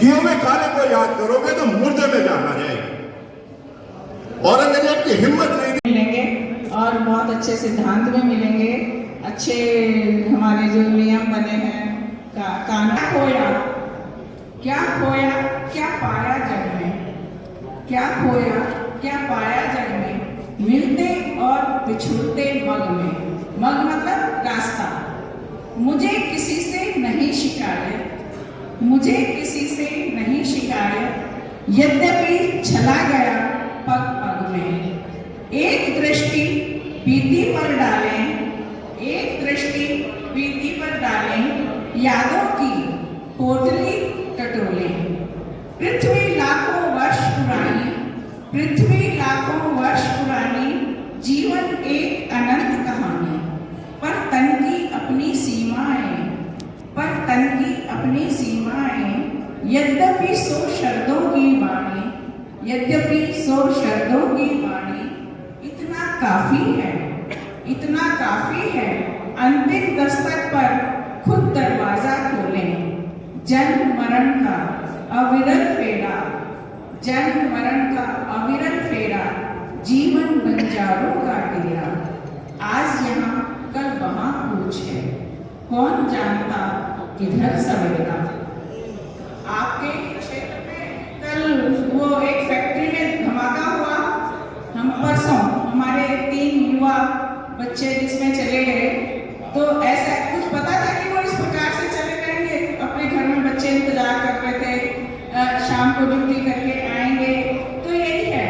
किए हुए कार्य को याद करोगे तो मुर्दे में जाना जाएगा। औरंगजेब की हिम्मत नहीं मिलेंगे और बहुत अच्छे सिद्धांत में मिलेंगे, अच्छे हमारे जो नियम बने हैं कानून। क्या खोया क्या पाया जग में, क्या खोया क्या पाया जग में, मिलते और बिछुड़ते मग में। मग मतलब रास्ता। मुझे किसी से नहीं शिकायत, मुझे किसी से नहीं शिकायत, यद्यपि चला गया पग पग में। एक दृष्टि बीती पर डालें, एक दृष्टि बीती पर डालें, यादों की पोटली टटोलें। पृथ्वी लाखों वर्ष पुरानी, पृथ्वी लाखों वर्ष पुरानी, जीवन एक अनंत कहानी। पर तन की अपनी सीमाएं, पर तन की अपनी सीमाएं, यद्यपि सौ शब्दों की वाणी, यद्यपि सौ शब्दों की वाणी, इतना काफी है, इतना काफी है। अंतिम दस्तक पर खुद दरवाजा खोलें। जन्म मरण का अविरल फेरा, जन्म मरण का अविरल फेरा, जीवन बंजारों का डेरा। आज यहाँ कल वहाँ पूछ है, कौन जानता किधर सवेरा। आपके क्षेत्र में कल वो एक फैक्ट्री में धमाका हुआ, हम परसों हमारे 3 युवा बच्चे जिसमें चले गए, तो ऐसा कुछ पता था कि वो इस प्रकार से चले जाएंगे। अपने घर में बच्चे इंतजार कर रहे थे, शाम को ड्यूटी करके आएंगे। तो यही है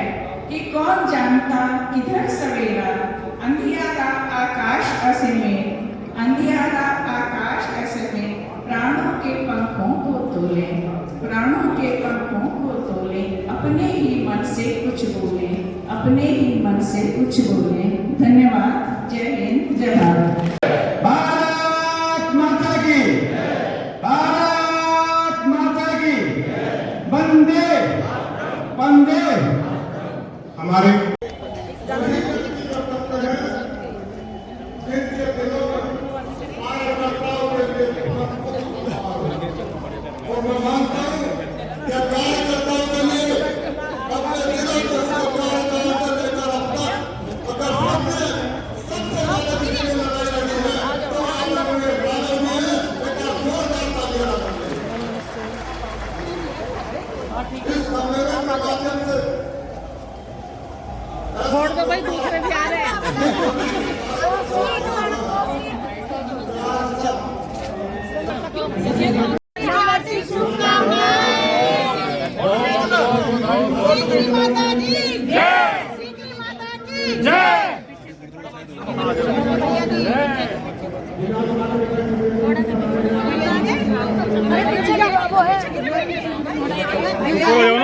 कि कौन जानता किधर सवेरा, अंधियारा आकाश ऐसे में, अंधियारा आकाश ऐसे में, प्राणों के पंखों को तोले, प्राणों के पंखों को तोले, अपने ही मन से कुछ बोले, अपने ही मन से कुछ बोले। धन्यवाद। जय हिंद, जय भारत। भारत माता की, भारत माता की, वंदे वंदे। हमारे छोड़ दो भाई, दूसरे भी आ रहे हैं। माता की जय, माता की जय।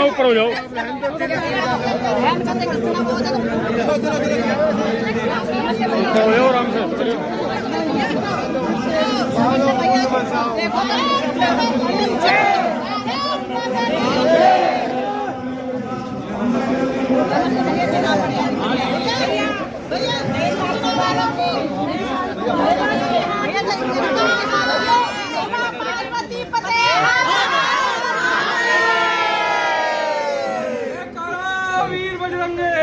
ऊपर हो जाओ। आराम से वीर बजरंगे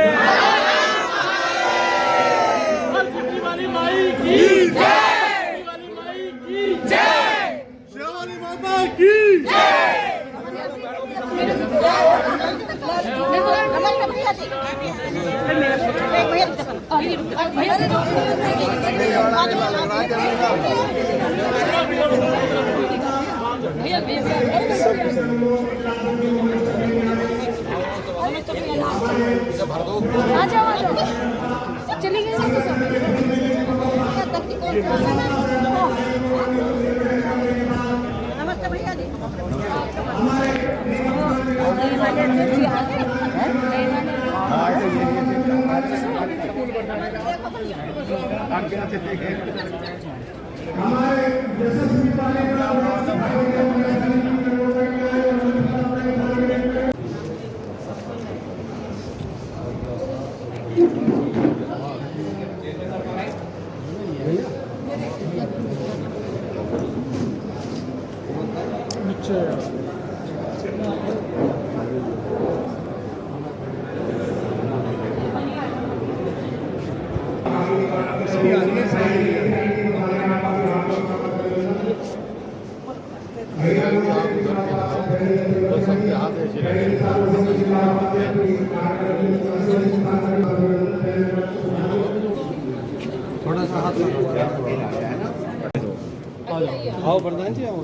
वाली माई की जय, वाली माई की जय, शेरावाली माता की जय। आ जाओ चली गई नमस्ते भैया जी। हमारे यशस्वी नीचे आओ प्रधान जी आओ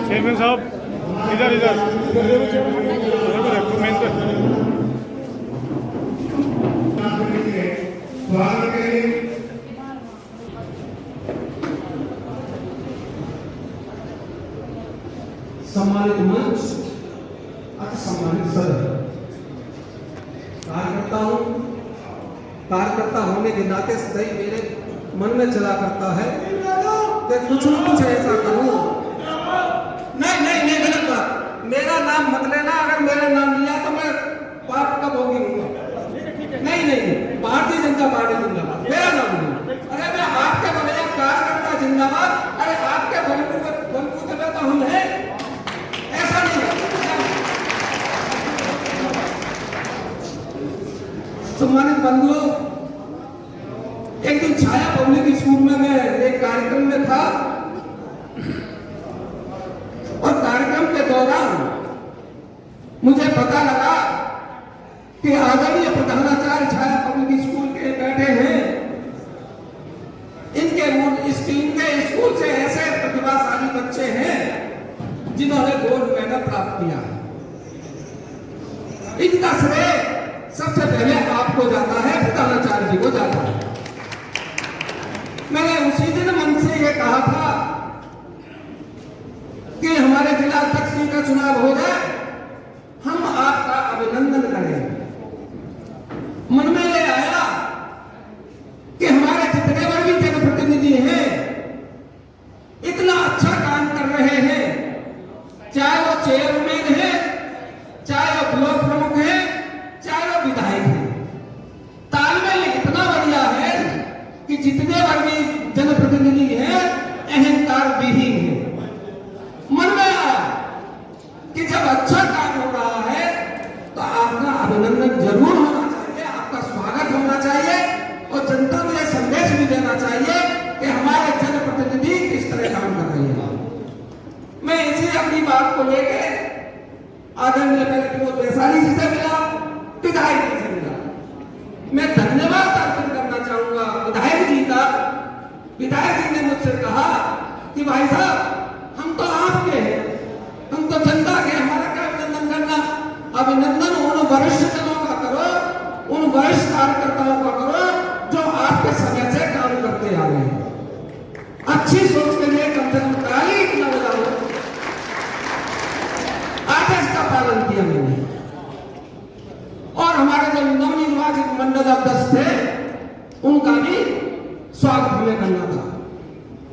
चेयरमैन साहब इधर इधर सम्मानित मंच, अति सम्मानित सर, कार्यकर्ता होने के नाते सदैव मेरे मन में चला करता है कि कुछ न कुछ ऐसा करूं। नहीं गलत बात, मेरा नाम मत लेना। अगर मेरा नाम लिया तो मैं पार्ट का भोगी हूँ। नहीं भारतीय जनता पार्टी जिंदाबाद, मेरा नाम नहीं। अरे मैं आपके बगैर कार्यकर्ता जिंदाबाद। अरे आपके बलबूते पे तो हम हैं, ऐसा नहीं है। सम्मानित बंधुओं, एक दिन छाया पब्लिक स्कूल में मैं एक कार्यक्रम में था और कार्यक्रम के दौरान मुझे पता लगा कि आदरणीय प्रधानाचार्य छाया पब्लिक स्कूल के बैठे हैं। इनके स्कूल से ऐसे प्रतिभाशाली बच्चे हैं जिन्होंने गोल्ड मेडल प्राप्त किया है। इनका श्रेय सबसे पहले आपको जाता है, प्रधानाचार्य जी को जाता है। मैंने उसी दिन मन से यह कहा था कि हमारे जिला अध्यक्ष का चुनाव हो जाए, हम आपका अभिनंदन करें। मन में यह आया कि हमारे जितने वर्ग जनप्रतिनिधि हैं इतना अच्छा काम कर रहे हैं, चाहे वो चेयरमैन है, चाहे वो ब्लॉक प्रमुख है, चाहे वो विधायक है। तालमेल इतना बढ़िया है कि जितने वर्गीय जनप्रतिनिधि हैं अहंकार विहीन है। मन में आया कि जब अच्छा काम हो रहा है तो आपका अभिनंदन जरूर होना चाहिए, आपका स्वागत होना चाहिए और जनता को यह संदेश भी देना चाहिए कि हमारे जनप्रतिनिधि किस तरह काम कर रहे हैं। मैं इसी अपनी बात को लेकर आदरणीय कलेक्टर वैशाली जी से मिला, विधायक जी से मिला। मैं धन्यवाद अर्पित करना चाहूंगा विधायक जी का। विधायक जी ने मुझसे कहा कि भाई साहब, हम तो आपके हैं, हम तो जनता के, हमारा क्या अभिनंदन करना। अभिनंदन उन वरिष्ठ जनों का करो, उन वरिष्ठ कार्यकर्ताओं का करो जो आपके समय से काम करते आ रहे हैं। अच्छी सोच के लिए कम से कम ताली न बजाओ। आदेश का पालन किया मैंने और हमारे जो नवनिर्वाचित मंडल अध्यक्ष थे उनका भी स्वागत हमें करना था।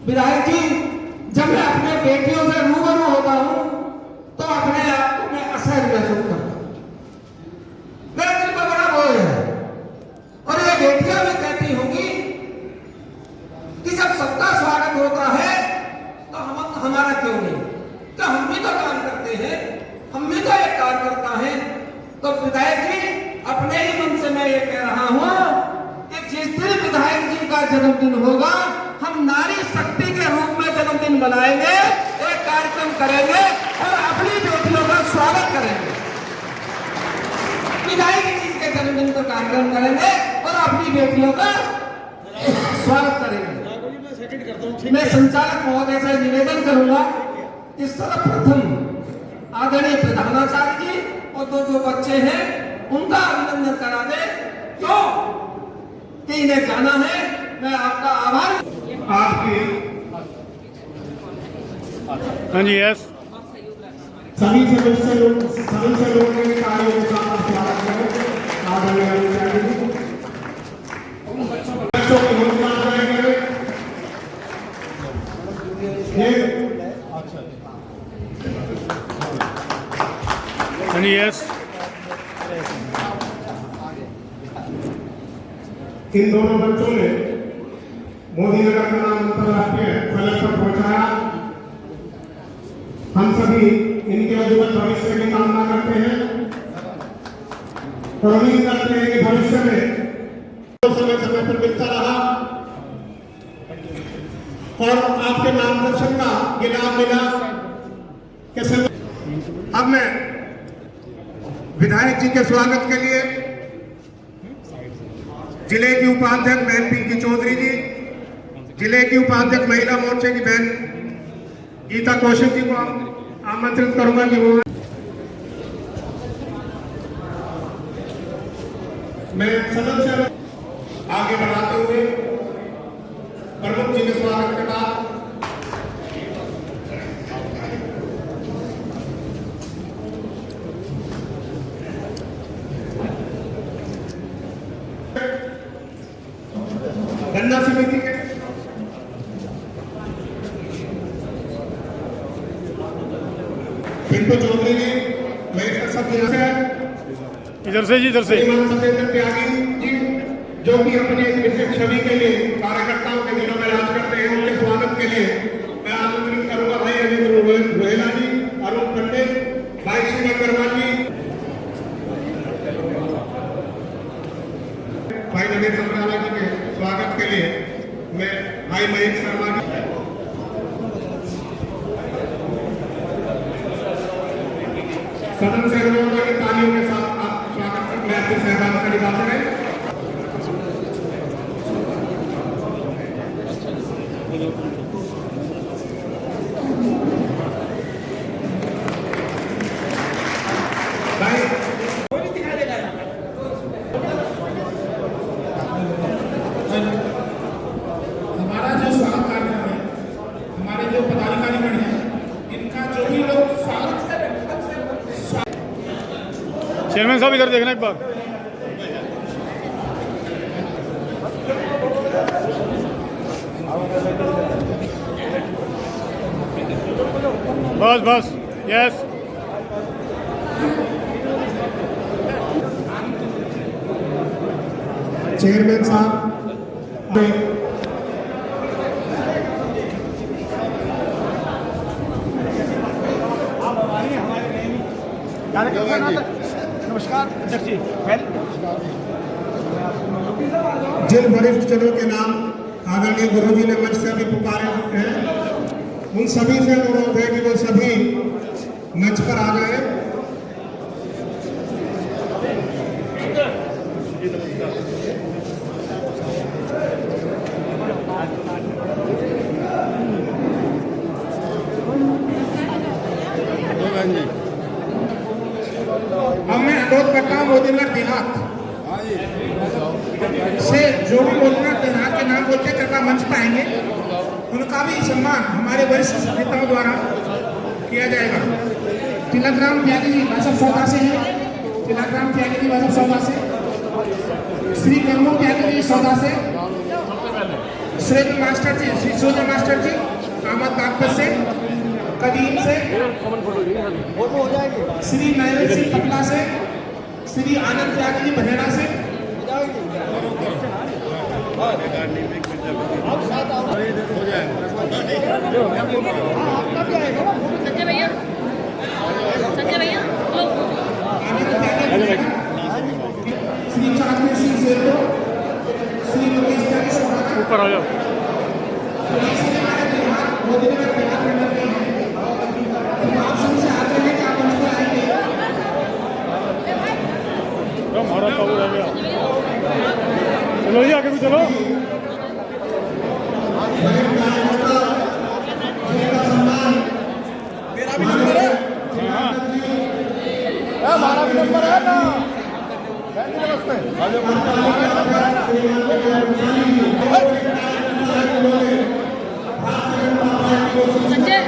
विधायक जी, जब मैं अपने बेटियों से रूबरू होता हूं तो अपने आप को मैं असहज महसूस करता हूं। मेरे दिल पर बड़ा बोझ है और ये बेटियां भी कहती होंगी कि जब सबका स्वागत होता है तो हमारा क्यों नहीं? तो हम भी तो काम करते हैं, हम भी तो एक कार्यकर्ता हैं। तो विधायक जी, अपने ही मन से मैं ये कह रहा हूं कि जिस दिन विधायक जी का जन्मदिन होगा, हम नारी शक्ति के रूप में जन्मदिन मनाएंगे, एक कार्यक्रम करेंगे और अपनी बेटियों का स्वागत करेंगे। विधायक जी के जन्मदिन पर कार्यक्रम करेंगे और अपनी बेटियों का स्वागत करेंगे। मैं संचालक महोदय से निवेदन करूंगा कि सर्वप्रथम आदरणीय प्रधानाचार्य जी और दो बच्चे हैं उनका अभिनंदन करा दे, क्यों कि इन्हें जाना है। मैं आपका आभार। आपकी हाँ जी यस सभी सदस्य लोगों के कार्यों के साथ स्वागत करें। आदरणीय आचार्य जी, बच्चों की घोषणा करेंगे। हाँ जी यस इन दोनों बच्चों ने मोदी नगर का नाम अंतर्राष्ट्रीय फलक पर पहुंचाया। हम सभी इनके उज्जवल भविष्य की कामना करते हैं और उम्मीद करते हैं कि भविष्य में समय समय पर मिलता रहा और आपके मार्गदर्शन का ये लाभ मिला। कैसे अब मैं विधायक जी के स्वागत के लिए जिले की उपाध्यक्ष बहन पिंकी चौधरी जी, जिले की उपाध्यक्ष महिला मोर्चे की बहन गीता कौशिक जी को आमंत्रित करूंगा कि वो मैं सदन से आगे बढ़ाते हुए प्रमुख जी के स्वागत के बाद गन्ना समिति के पिंटू चौधरी जी, महेश सब यहाँ से इधर से जी इधर से श्रीमान सत्येंद्र त्यागी जी, जो कि अपने विशिष्ट छवि के लिए कार्यकर्ताओं के दिनों में राज करते हैं, उनके स्वागत के लिए मैं आमंत्रित करूंगा भाई अजीत रोहेला जी, अरुण पंडित, भाई श्री अग्रवाल जी, भाई नरेश अग्रवाल जी के स्वागत के लिए मैं भाई महेश शर्मा जी, सदन से अनुरोध है कि तालियों के साथ आप स्वागत में आपके सहभाग का निभाते रहे। हमारा जो स्वागत कार्यक्रम है, हमारे जो पदाधिकारी हैं, इनका जो भी लोग स्वागत चेयरमैन साहब इधर देखना एक बार। बस बस यस चेयरमैन साहब नमस्कार अध्यक्ष जी। जिन वरिष्ठ जनों के नाम आदरणीय गुरु जी ने मंच से अभी पुकारे हैं, उन सभी से अनुरोध है कि वो सभी मंच पर आ जाए। अब मैं अनुरोध करता हूँ मोदीनगर देहात से जो भी मोदीनगर देहात के नाम बोलते कृपया मंच पाएंगे, उनका भी सम्मान हमारे वरिष्ठ नेताओं द्वारा किया जाएगा। तिलकराम त्यागी जी भाजपा सौदा से हैं, तिलकराम त्यागी जी भाजपा सौदा से, श्री कर्मो त्यागी जी सौदा से, श्री मास्टर जी, श्री सूर्य मास्टर जी अहमद बागपत से, कदीम से, श्री नरेंद्र सिंह टकला से, श्री आनंद त्यागी जी बहेड़ा से, संजय भैया लो श्री चांदनी सिंह सेठो, श्री मुकेश त्यागी सोहाना, ऊपर आ जाओ। आप सबसे आते हैं कि आप उनको आएंगे। हमारा काबू रह गया। चलो जी आगे भी चलो। 12 नंबर है ना नमस्ते संजय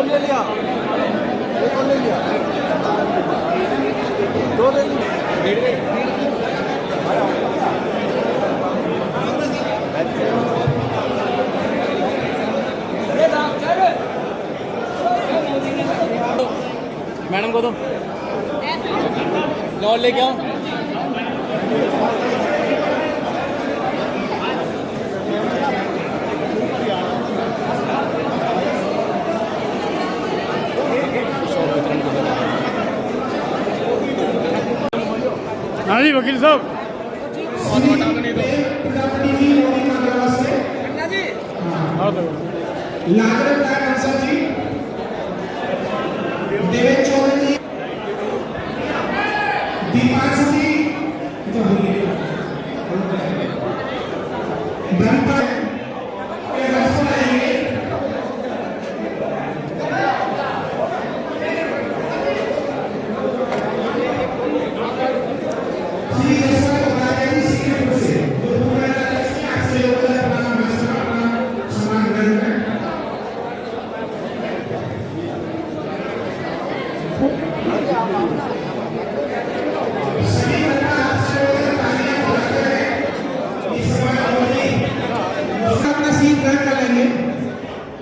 ले लिया एक और ले लिया दो ले लिया मैडम को दो और लेके आओ हाँ जी वकील साहब हाँ तो नागरिक राय जी, देवेश चौधरी जी, दीपांशु जी, ब्रह्मा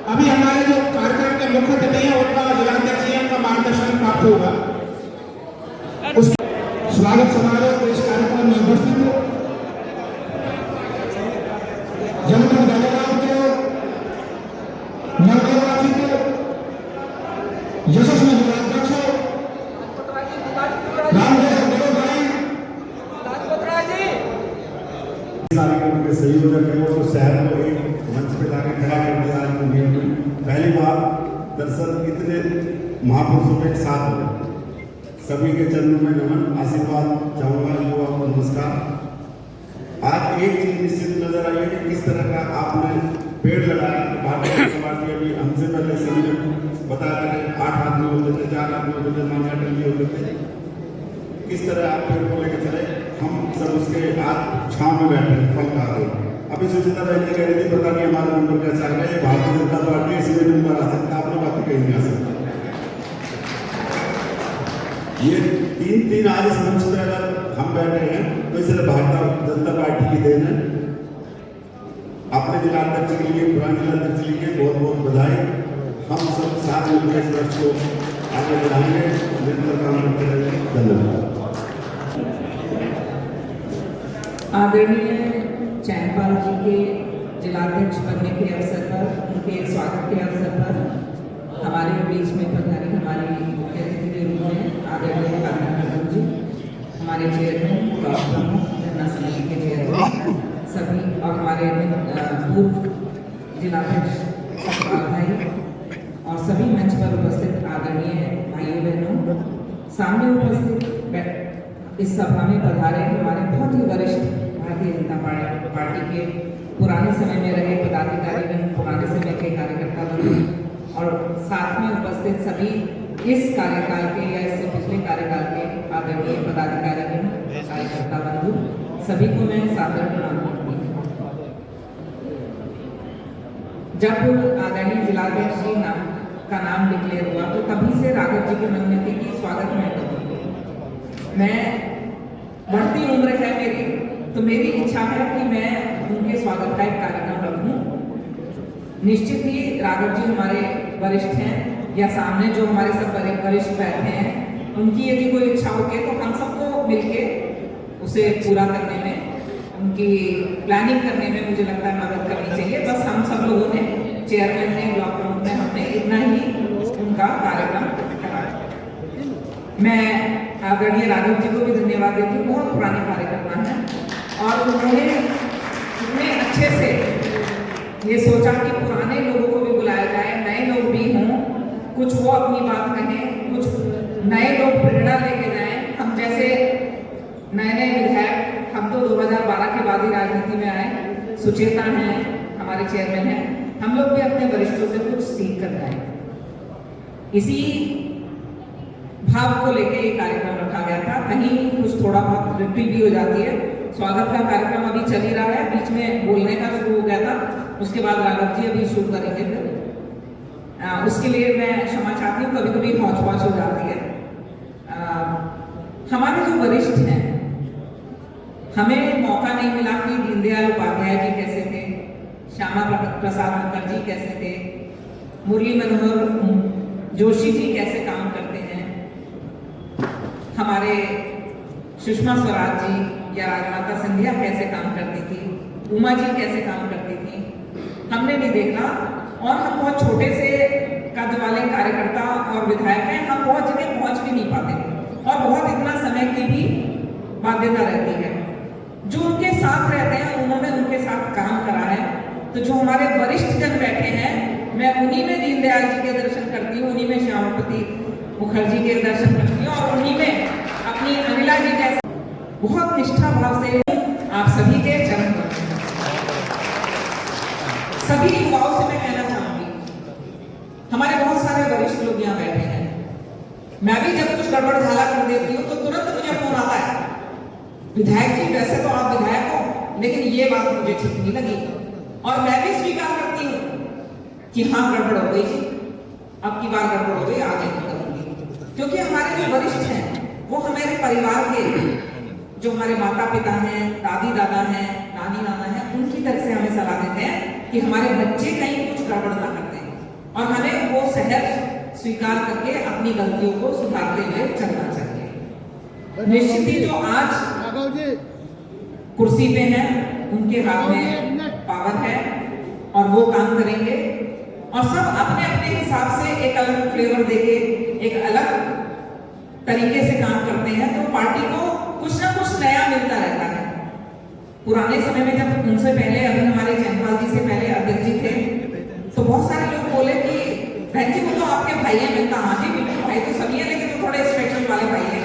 अभी हमारे जो कार्यक्रम के मुख्य अतिथि हैं उनका जिलाध्यक्ष जी उनका मार्गदर्शन प्राप्त होगा। उसके स्वागत समारोह को इस कार्यक्रम में उपस्थित हो जनपद गाजीपुर के नवनिर्वाचित यशस्वी जिलाध्यक्ष रामदेव भाई कार्यक्रम के संयोजक है वो तो शहर को एक मंच पे लाके खड़ा कर दिया आज मुझे पहली बार दरअसल इतने महापुरुषों के साथ हुए सभी के चरणों में नमन आशीर्वाद चाहूंगा युवा को नमस्कार। आज एक चीज निश्चित नजर आई है कि किस तरह का आपने पेड़ लगाया। भारतीय जनता पार्टी अभी हमसे पहले सभी ने बताया था 8 आदमी होते थे 4 आदमी होते थे मान्य अटल जी होते थे किस तरह आप पेड़ को लेकर चले। हम सब उसके आज छांव में बैठे फल खा रहे। अभी सुचिता बहन कह रही थी पता नहीं हमारा नंबर कैसा आएगा ये भारतीय जनता पार्टी इसमें नंबर आ सकता है आपने बात कहीं नहीं आ सकता। ये तीन आज इस मंच पर अगर हम बैठे हैं तो इसलिए भारतीय जनता पार्टी की देन है। अपने जिलाध्यक्ष के लिए पुराने जिलाध्यक्ष के लिए बहुत बहुत बधाई। हम सब साथ मिलकर इस वर्ष को आगे बढ़ाएंगे मिलकर काम करते रहेंगे। धन्यवाद। आदरणीय चैनपाल जी के जिलाध्यक्ष बनने के अवसर पर उनके स्वागत के अवसर पर हमारे बीच में पधारी हमारी मुख्य अतिथि के रूप में आदरणीय कान्हानगर जी, हमारे चेयरमैन ब्लॉक प्रमुख धरना समिति के चेयरमैन सभी और हमारे पूर्व जिलाध्यक्ष सतपाल भाई और सभी मंच पर उपस्थित आदरणीय भाइयों बहनों, सामने उपस्थित इस सभा में पधारे हमारे बहुत ही वरिष्ठ भारतीय जनता पार्टी के पुराने समय में रहे पदाधिकारी, पुराने समय के कार्यकर्ता और साथ में उपस्थित सभी इस कार्यकाल के या इससे पिछले कार्यकाल के आदरणीय पदाधिकारी कार्यकर्ता बंधु सभी को मैं सादर प्रणाम करती हूँ। जब आदरणीय जिलाध्यक्ष जी का नाम डिक्लेयर हुआ तो तभी से राघव जी के मन में थी कि स्वागत मैं करूँगी। मैं बढ़ती उम्र है मेरी तो मेरी इच्छा है कि मैं उनके स्वागत का एक कार्यक्रम रखूं। निश्चित ही राघव जी हमारे वरिष्ठ हैं या सामने जो हमारे सब वरिष्ठ बैठे हैं उनकी यदि कोई इच्छा होती है तो हम सबको मिलके उसे पूरा करने में उनकी प्लानिंग करने में मुझे लगता है मदद करनी चाहिए। बस हम सब लोगों ने चेयरमैन ने ब्लॉक प्रमुख ने हमने इतना ही उनका कार्यक्रम कराया। मैं आदरणीय राघव जी को भी धन्यवाद देती हूँ। बहुत पुराने कार्यकर्ता हैं और उन्होंने इतने अच्छे से ये सोचा कि पुराने लोगों को भी बुलाया जाए, नए लोग भी हों, कुछ वो अपनी बात कहें, कुछ नए लोग प्रेरणा लेके जाएं। हम जैसे नए नए विधायक, हम तो 2012 के बाद ही राजनीति में आए, सुचेता हैं, हमारे चेयरमैन हैं, हम लोग भी अपने वरिष्ठों से कुछ सीख कर जाएं। इसी भाव को लेके ये कार्यक्रम रखा गया था। कहीं कुछ थोड़ा बहुत त्रुटि भी हो जाती है। स्वागत का कार्यक्रम अभी चल ही रहा है, बीच में बोलने का शुरू हो गया था, उसके बाद राघव जी अभी शुरू करेंगे। फिर उसके लिए मैं क्षमा चाहती हूँ, कभी कभी हौच पौच हो जाती है। हमारे जो वरिष्ठ हैं, हमें मौका नहीं मिला कि दीनदयाल उपाध्याय जी कैसे थे, श्यामा प्रसाद मुखर्जी कैसे थे, मुरली मनोहर जोशी जी कैसे काम करते हैं, हमारे सुषमा स्वराज जी या राजमाता सिंधिया कैसे काम करती थी, उमा जी कैसे काम करती थी, हमने नहीं देखा। और हम बहुत छोटे से कद वाले कार्यकर्ता और विधायक हैं, हम बहुत जगह पहुंच भी नहीं पाते और बहुत इतना समय की भी बाध्यता रहती है। जो उनके साथ रहते हैं, उन्होंने उनके साथ काम करा है। तो जो हमारे वरिष्ठ जन बैठे हैं, मैं उन्हीं में दीनदयाल जी के दर्शन करती हूँ, उन्हीं में श्यामापति मुखर्जी के दर्शन करती हूँ और उन्हीं में अपनी अनिला जी जैसे बहुत निष्ठा भाव से आप सभी के चरण करते हैं। सभी युवाओं से मैं कहना चाहूंगी, हमारे बहुत सारे वरिष्ठ लोग यहाँ बैठे हैं। मैं भी जब कुछ गड़बड़ झाला कर देती हूँ तो तुरंत मुझे फोन आता है, विधायक जी वैसे तो आप विधायक हो, लेकिन ये बात मुझे ठीक नहीं लगी। और मैं भी स्वीकार करती हूँ कि हाँ गड़बड़ हो गई जी, अब की बार गड़बड़ हो गई, आगे नहीं करूंगी। क्योंकि हमारे जो वरिष्ठ हैं वो हमारे परिवार के, जो हमारे माता पिता हैं, दादी दादा हैं, नानी नाना हैं, उनकी तरफ से हमें सलाह देते हैं कि हमारे बच्चे कहीं कुछ गड़बड़ ना करते हैं और हमें वो सहज स्वीकार करके अपनी गलतियों को सुधारते हुए चलना चाहिए। निश्चित ही जो आज कुर्सी पे हैं, उनके हाथ में पावर है और वो काम करेंगे और सब अपने अपने हिसाब से एक अलग फ्लेवर देके एक अलग तरीके से काम करते हैं, तो पार्टी को कुछ ना कुछ नया मिलता रहता है। पुराने समय में जब उनसे पहले, अभी हमारे जयपाल जी से पहले अध्यक्ष जी थे, तो बहुत सारे लोग बोले कि बहन जी वो तो आपके भाई हैं। मिलता हाँ जी बिल्कुल, भाई तो सभी है, लेकिन वो थोड़े स्पेशल वाले भाई हैं,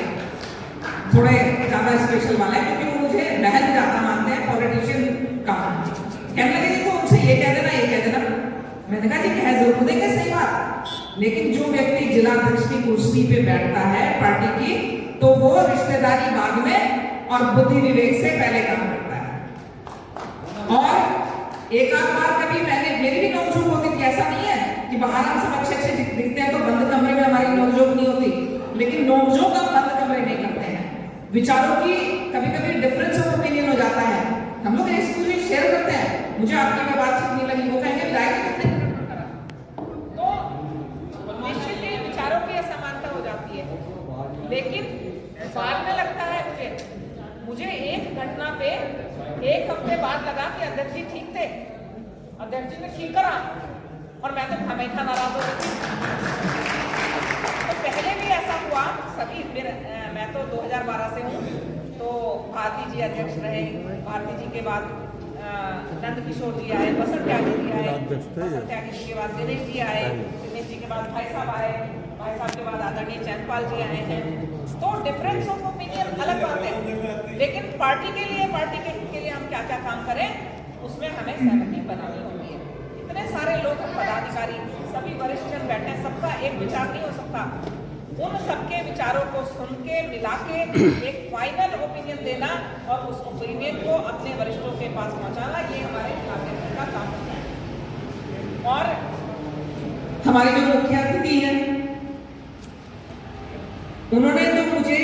थोड़े ज्यादा स्पेशल वाले हैं, क्योंकि वो मुझे बहन ज्यादा मानते हैं, पॉलिटिशियन कम। कहने लगे जी तो उनसे ये कह देना, ये कह देना। मैंने कहा जी कह जरूर देंगे, सही बात, लेकिन जो व्यक्ति जिला अध्यक्ष की कुर्सी पे बैठता है पार्टी की, तो वो रिश्तेदारी बाद में और बुद्धि विवेक से पहले काम करता है। और एक आध बार कभी मेरी भी नोकझोंक होती थी, ऐसा नहीं है कि बाहर हम सब अच्छे अच्छे दिखते हैं तो बंद कमरे में हमारी नोकझोंक नहीं होती, लेकिन नोकझोंक हम बंद कमरे नहीं करते हैं। विचारों की कभी कभी डिफरेंस ऑफ ओपिनियन हो जाता है, हम लोग एक दूसरे शेयर करते हैं, मुझे आपकी में बात ठीक नहीं लगी, वो कहेंगे लाइक, तो निश्चित ही विचारों की असमानता हो जाती है। लेकिन बाद में लगता है मुझे एक घटना पे एक हफ्ते बाद लगा कि अध्यक्ष जी ठीक थे, अध्यक्ष जी ने ठीक करा और मैं तो हमेशा नाराज हो गई। तो पहले भी ऐसा हुआ, सभी मैं तो 2012 से हूँ, तो भारती जी अध्यक्ष रहे, भारती जी के बाद नंद किशोर जी आए, बसंत त्यागी जी आए, बसंत त्यागी जी के बाद दिनेश जी आए, दिनेश जी के बाद भाई साहब आए, भाई साहब के बाद आदरणीय चैनपाल जी आए हैं। तो डिफरेंस ऑफ ओपिनियन अलग बात है, लेकिन पार्टी के लिए हम क्या क्या काम करें उसमें हमें सहमति बनानी होती है। इतने सारे लोग, पदाधिकारी, सभी वरिष्ठ जन बैठे हैं, सबका एक विचार नहीं हो सकता। उन सबके विचारों को सुन के मिला के एक फाइनल ओपिनियन देना और उस ओपिनियन को अपने वरिष्ठों के पास पहुंचाना, ये हमारे कार्यकर्ता का काम होता है। और हमारे जो मुख्य अतिथि हैं, उन्होंने तो मुझे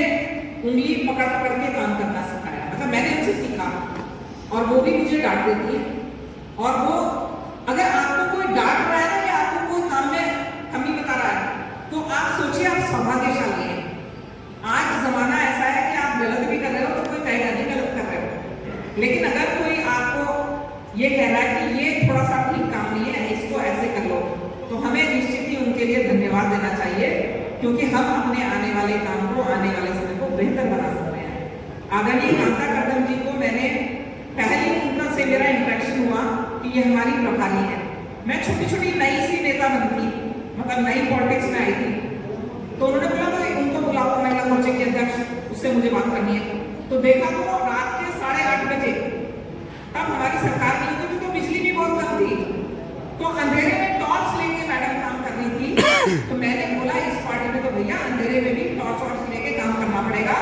उंगली पकड़ पकड़ के काम करना सिखाया, मतलब मैंने उनसे सीखा और वो भी मुझे डांट देती है। और वो अगर आपको कोई डांट रहा है ना या आपको कोई काम में कमी बता रहा है, तो आप सोचिए आप सौभाग्यशाली हैं। आज जमाना ऐसा है कि आप गलत भी कर रहे हो तो कोई कहेगा नहीं गलत कर रहे हो, लेकिन अगर कोई आपको ये कह रहा है कि ये थोड़ा सा ठीक काम नहीं है, इसको ऐसे कर लो, तो हमें निश्चित ही उनके लिए धन्यवाद देना चाहिए, क्योंकि हम अपने आने वाले काम को, आने वाले समय को बेहतर बना सकते हैं। आदरणीय कांता कर्दम जी को मैंने पहले उनका से मेरा इंट्रैक्शन इलेक्शन हुआ कि ये हमारी प्रभारी है। मैं छोटी छोटी नई सी नेता बनी थी, मतलब नई पॉलिटिक्स में आई थी, तो उन्होंने बोला तो उनको बुलाओ महिला मोर्चे के अध्यक्ष, उससे मुझे बात करनी है। तो देखा तो रात के 8:30 बजे, तब हमारी सरकार नहीं होती थी तो बिजली भी बहुत कम थी, तो अंधेरे में टॉर्च लेके मैडम काम कर रही थी। तो मैंने बोला इस पार्टी में तो भैया अंधेरे में भी टॉर्च लेके काम करना पड़ेगा।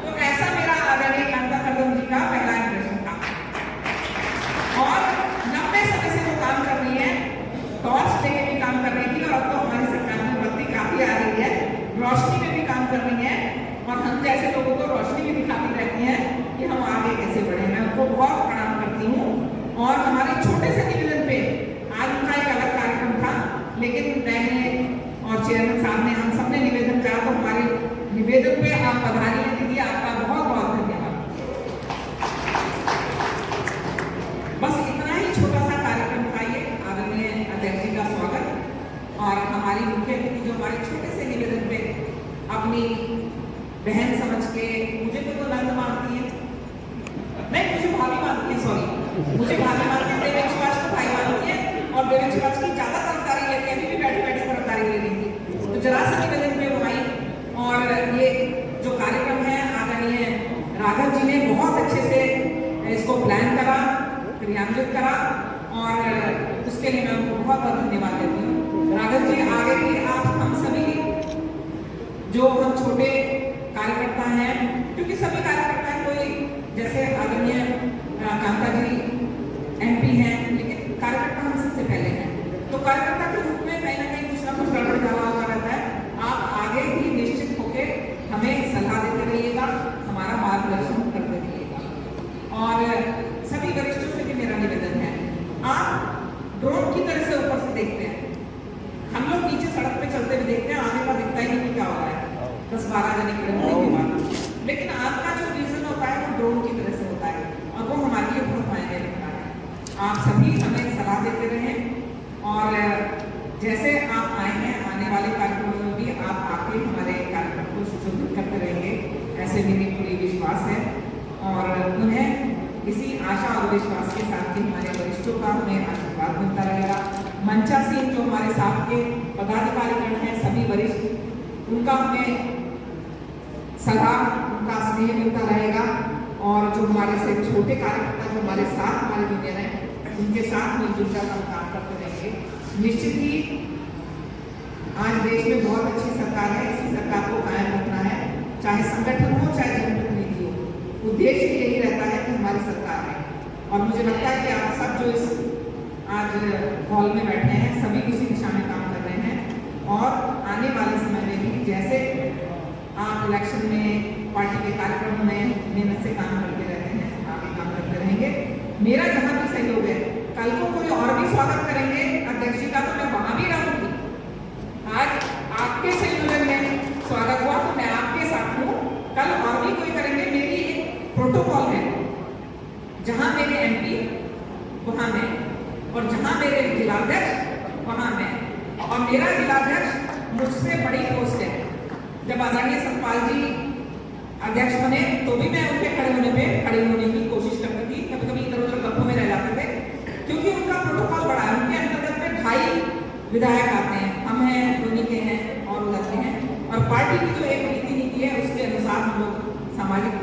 तो ऐसा मेरा आदरणीय कांता कर्दम जी का पहला इंप्रेशन था। और 90 समय से वो काम कर रही है, टॉर्च लेके भी काम कर रही थी, और अब तो हमारी सरकार में बत्ती काफी आ रही है, रोशनी में भी काम कर रही है, और हम जैसे लोगों को रोशनी भी दिखाती रहती है कि हम आगे कैसे बढ़े। मैं उनको बहुत प्रणाम करती हूँ। और हमारे छोटे से निवेदन पे आज उनका एक अलग कार्यक्रम था, लेकिन मैंने और चेयरमैन साहब ने, हम सबने निवेदन करा, तो हमारे निवेदन पे आप पधारी हैं दीदी, आपका बहुत बहुत धन्यवाद। बस इतना ही छोटा सा कार्यक्रम था ये, आदरणीय अध्यक्ष जी का स्वागत। और हमारी मुख्य अतिथि जो हमारे छोटे से निवेदन पे अपनी बहन समझ के, मुझे तो नंद मानती है, नहीं मुझे भाभी मानती है, सॉरी मुझे भाभी मानती है, देवेश को भाई मानती है, और देवेश की ज्यादा तरफदारी लेती है, अभी भी बैठे बैठे तरफदारी ले रही थी। तो जरा सा निवेदन पे वो आई, और ये जो कार्यक्रम है आदरणीय राघव जी ने बहुत अच्छे से इसको प्लान करा, क्रियान्वित करा, और उसके लिए मैं उनको बहुत बहुत धन्यवाद देती हूँ। राघव जी, आगे भी आप हम सभी जो हम छोटे कार्यकर्ता हैं, क्योंकि सभी कार्यकर्ता हैं, कोई जैसे आदरणीय कांता जी MP हैं, लेकिन कार्यकर्ता हम सबसे पहले हैं, तो कार्यकर्ता के रूप में कहीं ना कहीं कुछ ना कुछ गड़बड़ झाला होता रहता है। आप आगे भी निश्चित होकर हमें सलाह देते रहिएगा, हमारा मार्गदर्शन करते रहिएगा। और सभी वरिष्ठों से भी मेरा निवेदन है, आप ड्रोन की तरह से ऊपर से देखते हैं, हम लोग नीचे सड़क पे चलते हुए देखते हैं, आगे का दिखता ही नहीं कि क्या हो रहा है 10-12 जने खड़े होने के बाद, लेकिन आपका जो विजन होता है वो ड्रोन की तरह से होता है, और वो हमारे लिए बहुत मायने रखता है। आप सभी हमें सलाह देते रहें, और जैसे आप आए हैं, आने वाले कार्यक्रमों में भी आप आके हमारे कार्यक्रम को सुशोभित करते रहेंगे, ऐसे मेरी पूरी विश्वास है। और उन्हें इसी आशा और विश्वास के साथ ही हमारे वरिष्ठों का हमें आशीर्वाद मिलता रहेगा। मंचा सिंह जो हमारे साथ के पदाधिकारीगण हैं, सभी वरिष्ठ, उनका हमें सलाह, उनका स्नेह मिलता रहेगा, और जो हमारे से छोटे कार्यकर्ता जो हमारे साथ हमारे जूनियर हैं, उनके साथ मिलजुल कर हम काम करते रहेंगे। निश्चित ही आज देश में बहुत अच्छी सरकार है, इसी सरकार को कायम रखना है, चाहे संगठन हो चाहे जनप्रतिनिधि हो, उद्देश्य यही रहता है कि हमारी सरकार है। और मुझे लगता है कि आप सब जो इस आज हॉल में बैठे हैं, सभी उसी दिशा में काम कर रहे हैं, और आने वाले समय में भी जैसे आप इलेक्शन में पार्टी के कार्यक्रमों में मेहनत से काम करते रहते हैं, आगे काम करते रहेंगे। मेरा जहाँ भी सहयोग है, कल को कोई और भी स्वागत करेंगे अध्यक्ष जी का, तो मैं वहां भी रहूंगी। आज आपके संयोजन में स्वागत हुआ तो मैं आपके साथ हूँ, कल और भी कोई करेंगे। मेरी एक प्रोटोकॉल है, जहाँ मेरे MP वहाँ मैं, और जहाँ मेरे जिलाध्यक्ष वहाँ मैं, और मेरा जिलाध्यक्ष मुझसे बड़ी पोस्ट है। जब आदरणीय सतपाल जी अध्यक्ष बने तो भी मैं उनके खड़े होने की कोशिश करती थी, कभी कभी इधर उधर गप्पों में रह जाते थे, क्योंकि उनका प्रोटोकॉल बड़ा है। उनके अंतर्गत में 2.5 विधायक आते हैं, हम हैं, धोनी के हैं और उधर के हैं, और पार्टी की जो एक नीति है उसके अनुसार हम लोग सामाजिक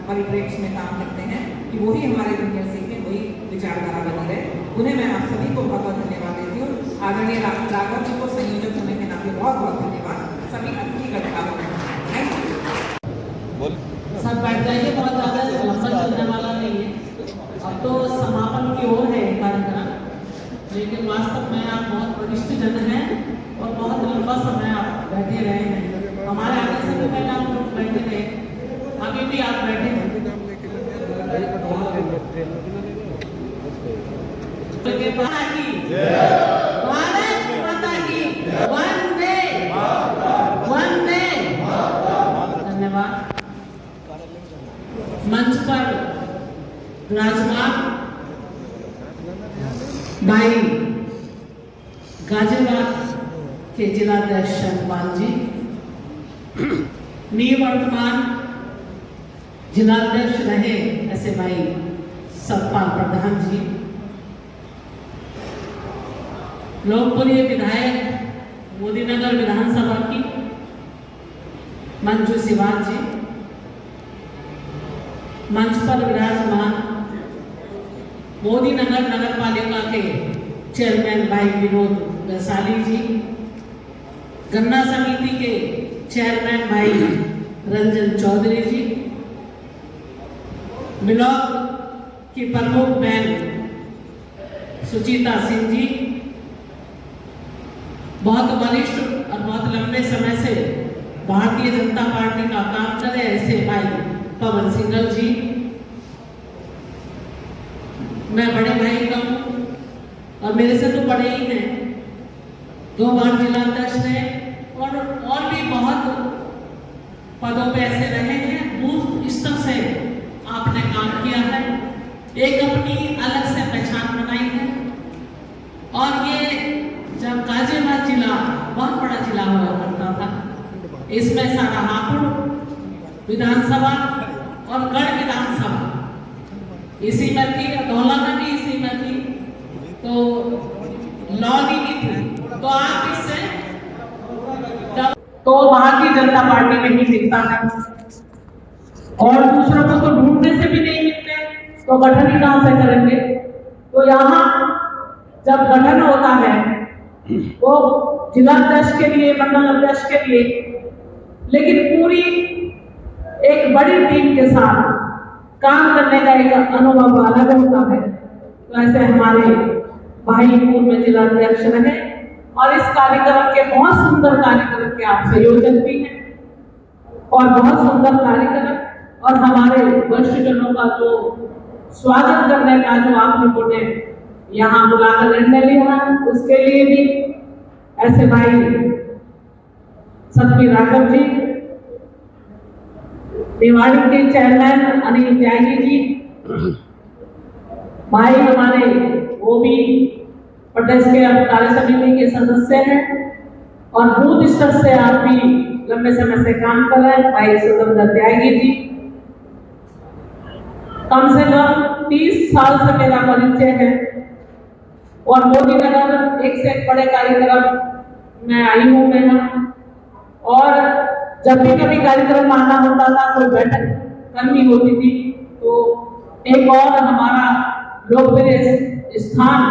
परिप्रेक्ष्य में काम करते हैं कि वही हमारे जूनियर सीखें, वही विचारधारा बनी रहे। उन्हें मैं आप सभी को बहुत बहुत धन्यवाद देती हूँ। आदरणीय राघव जी को संयोजक होने के नाते बहुत बहुत धन्यवाद। सभी अतिथिगण का थैंक यू। सब बैठ जाइए, बहुत ज़्यादा लंबा चलने वाला नहीं है, अब तो समापन की ओर है कार्यक्रम, लेकिन वास्तव में आप बहुत वरिष्ठ जन हैं और बहुत लंबा समय आप बैठे रहे हैं। हमारे आगे से भी पहले आप लोग बैठे रहे, अभी भी आप बैठे हैं। भारत माता की वंदे वंदे। धन्यवाद। मंच पर विराजमान भाई गाजियाबाद के जिलाध्यक्ष शतपाल जी, निवर्तमान जिलाध्यक्ष रहे ऐसे भाई सतपाल प्रधान जी, लोकप्रिय विधायक मोदीनगर विधानसभा की मंजू सिवान जी, मंच पर विराजमान मोदीनगर नगर पालिका के चेयरमैन भाई विनोद वैशाली जी, गन्ना समिति के चेयरमैन भाई रंजन चौधरी जी, ब्लॉक की प्रमुख बहन सुचिता सिंह जी, बहुत वरिष्ठ और बहुत लंबे समय से भारतीय जनता पार्टी का काम करे ऐसे भाई पवन सिंघल जी, मैं बड़े भाई का हूँ और मेरे से तो बड़े ही हैं, 2 बार जिलाध्यक्ष रहे और भी बहुत पदों पे ऐसे रहे हैं। बूथ स्तर से आपने काम किया है, एक अपनी अलग से पहचान बनाई है। और ये जब गाजियाबाद जिला बहुत बड़ा जिला हुआ करता था, इसमें सारा हापुड़ विधानसभा और गढ़ विधानसभा इसी में थी, धौला में भी इसी में थी, तो लौनी भी थी, तो आप इससे तो भारतीय जनता पार्टी में ही दिखता है और दूसरों को तो ढूंढने से भी नहीं मिलते, तो गठन ही कहां से करेंगे। तो यहाँ जब गठन होता है वो जिलाध्यक्ष के लिए, मंडल अध्यक्ष के लिए, लेकिन पूरी एक बड़ी टीम के साथ काम करने का एक अनुभव अलग होता है। तो ऐसे हमारे भाई पूर्व में जिलाध्यक्ष रहे और इस कार्यक्रम के बहुत सुंदर कार्यक्रम के आप संयोजक भी हैं और बहुत सुंदर कार्यक्रम और हमारे वरिष्ठजनों का जो स्वागत करने का जो आप लोगों ने यहाँ बुलाकर निर्णय लिया, उसके लिए भी ऐसे भाई सतबीर राघव जी, निवाड़ी के चेयरमैन अनिल त्यागी जी, भाई हमारे वो भी प्रदेश के कार्य समिति के सदस्य हैं और बूथ स्तर से आप भी लंबे समय से काम कर रहे हैं, भाई स्वतंत्र त्यागी जी, कम से कम 30 साल से मेरा परिचय है और मोदीनगर एक से एक बड़े कार्यक्रम में आई हूँ मैं। और जब भी कभी कार्यक्रम आना होता था, कोई बैठक करनी होती थी, तो एक और हमारा लोकप्रिय स्थान,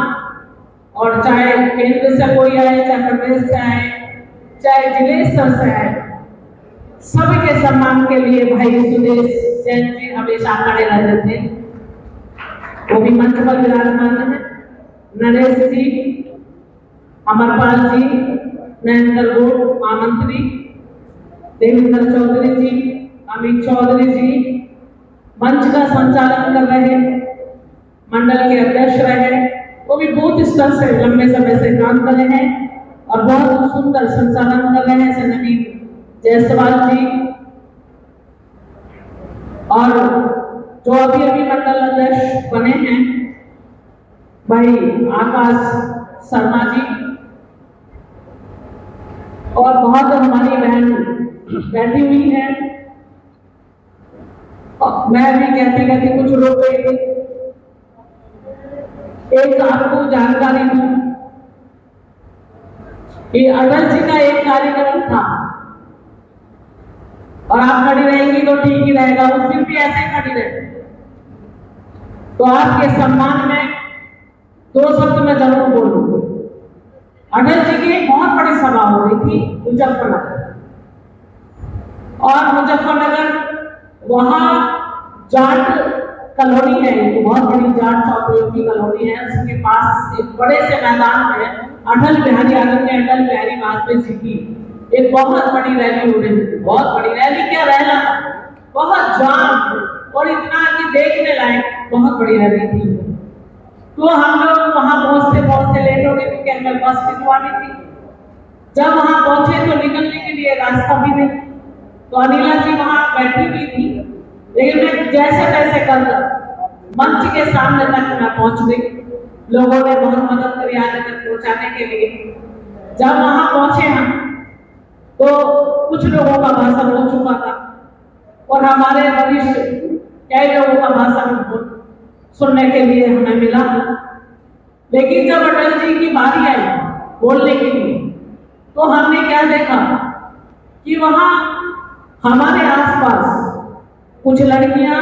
और चाहे केंद्र से कोई आए, चाहे प्रदेश से आए, चाहे जिले स्तर से आए, सबके सम्मान के लिए भाई सुदेश जैन जी हमेशा खड़े रहते थे, वो भी मंच पर विराजमान है। नरेश जी, अमरपाल जी, महेंद्र गौड़ महामंत्री, देवेंद्र चौधरी जी, अमित चौधरी जी मंच का संचालन कर रहे, मंडल के अध्यक्ष रहे, वो भी बूथ स्तर से लंबे समय से काम कर रहे हैं और बहुत सुंदर संचालन कर रहे हैं। सेनानी जायसवाल जी और जो अभी अभी मंडल अध्यक्ष बने हैं भाई आकाश शर्मा जी, और बहुत हमारी बहन बैठी हुई है। मैं भी कहती कुछ लोग गई, एक आपको जानकारी दूं कि अटल जी का एक कार्यक्रम था और आप खड़ी रहेंगी तो ठीक ही रहेगा, उस दिन भी ऐसे खड़ी रहे, तो आपके सम्मान में 2 शब्द मैं जरूर बोलूंगी। अटल जी की एक बहुत बड़ी सभा हो रही थी मुजफ्फरनगर, और मुजफ्फरनगर वहां जाट कॉलोनी है, एक बहुत बड़ी जाट चौधरी की कॉलोनी है, उसके पास एक बड़े से मैदान में अटल बिहारी आदरणीय अटल बिहारी वाजपेयी जी की एक बहुत बड़ी रैली हो रही थी। बहुत बड़ी रैली क्या रहना, बहुत जाम और इतना कि देखने लायक बहुत बड़ी रैली थी। तो हम लोग वहां पहुंचते लेट हो गए क्योंकि हमें बस भिजवानी थी। जब वहां पहुंचे तो निकलने के लिए रास्ता भी नहीं, तो अनिला जी वहां बैठी हुई थी, लेकिन मैं जैसे तैसे कर मंच के सामने तक मैं पहुंच गई। लोगों ने बहुत मदद करी आगे तक पहुंचाने के लिए। जब वहां पहुंचे हम तो कुछ लोगों का भाषण हो चुका था और हमारे वरिष्ठ कई लोगों का भाषण सुनने के लिए हमें मिला। लेकिन जब अटल जी की बारी आई बोलने के लिए। तो हमने क्या देखा कि वहाँ हमारे आसपास कुछ लड़कियां,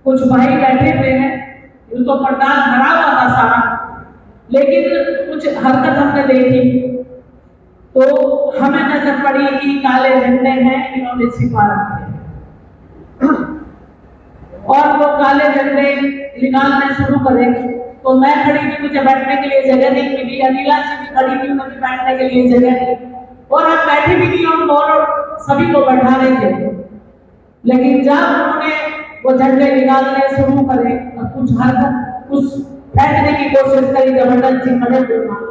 कुछ भाई बैठे हुए हैं, उनको पंडाल भरा हुआ था सारा, लेकिन कुछ हरकत हमने देखी तो हमें नजर पड़ी कि काले झंडे हैं, इन्होंने छिपा रखे हैं और वो काले झंडे निकालने शुरू करे। तो मैं खड़ी थी, मुझे बैठने के लिए जगह नहीं मिली, अनिला जी भी खड़ी थी, मुझे बैठने के लिए जगह नहीं, और हम बैठे भी नहीं, हम दोनों सभी को बैठा रहे थे। लेकिन जब उन्होंने वो झंडे निकालने शुरू करे और कुछ हरकत, कुछ फेंकने की कोशिश करी, जबरदस्ती खड़े हुए,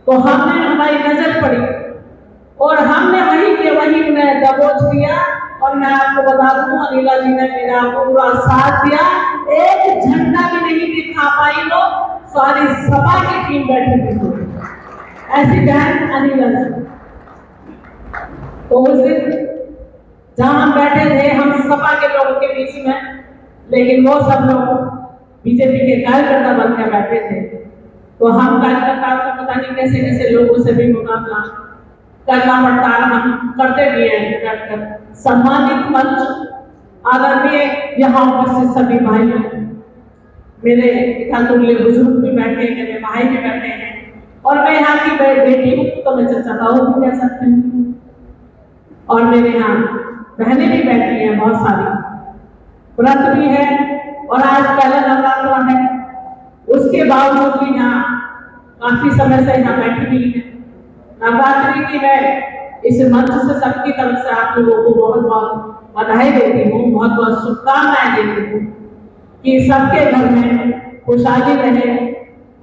तो हमने, हमारी नजर पड़ी और हमने वहीं के वहीं उन्हें दबोच दिया। और मैं आपको बता दूं, अनिला जी ने मेरा पूरा साथ दिया, एक झंडा भी नहीं दिखा पाई, वो सारी सभा की टीम बैठी थी। ऐसी बहन अनिला जी। तो उस दिन जहां हम बैठे थे, हम सपा के लोगों के बीच में, लेकिन वो सब लोग बीजेपी के कार्यकर्ता बनकर बैठे थे। तो हम कार्यकर्ताओं को पता नहीं कैसे कैसे लोगों से भी मुकाबला करना पड़ता है, हम करते भी हैं। सम्मानित मंच, आदरणीय यहाँ उपस्थित सभी भाइयों, मेरे तुल्य बुजुर्ग भी बैठे हैं, मेरे भाई भी बैठे हैं, और मैं यहाँ की बेटी हूँ तो मैं चचा ताऊ भी कह सकती हूँ, और मेरे यहाँ बहनें भी बैठी हैं बहुत सारी, व्रत भी है और आज पहला नवरात्र है। उसके बावजूद भी यहाँ काफी समय से यहाँ बैठी हुई है। नवरात्रि की मैं इस मंच से सबकी तरफ से आप लोगों को बहुत बहुत बधाई देती हूँ, बहुत बहुत शुभकामनाएं देती हूँ कि सबके घर में खुशहाली रहे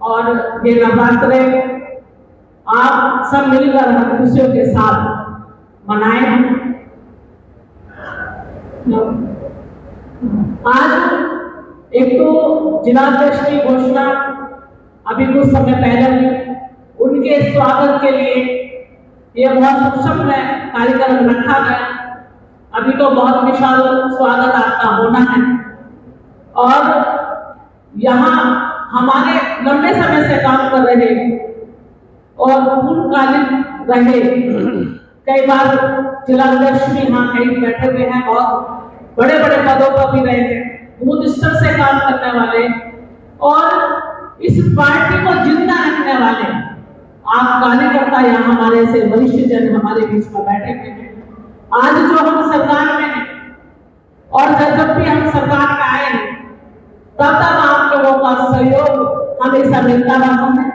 और ये नवरात्रे आप सब मिलकर हम खुशियों के साथ मनाएं। आज एक तो जिलाध्यक्ष की घोषणा अभी कुछ समय पहले हुई, उनके स्वागत के लिए ये बहुत उत्सव कार्यक्रम रखा गया। अभी तो बहुत विशाल स्वागत आपका होना है और यहाँ हमारे लंबे समय से काम कर रहे और पूर्णकालीन रहे, कई बार जिलाध्यक्ष भी यहाँ कहीं बैठे हुए हैं, बहुत बड़े बड़े पदों पर भी रहे हैं, बूथ स्तर से काम करने वाले और इस पार्टी को जिंदा रखने वाले आप कार्यकर्ता यहाँ हमारे से वरिष्ठ जन हमारे बीच में बैठे हुए हैं। आज जो हम सरकार में हैं और जब भी हम सरकार में आए हैं, तब तक आप लोगों का सहयोग हमेशा मिलता रहा है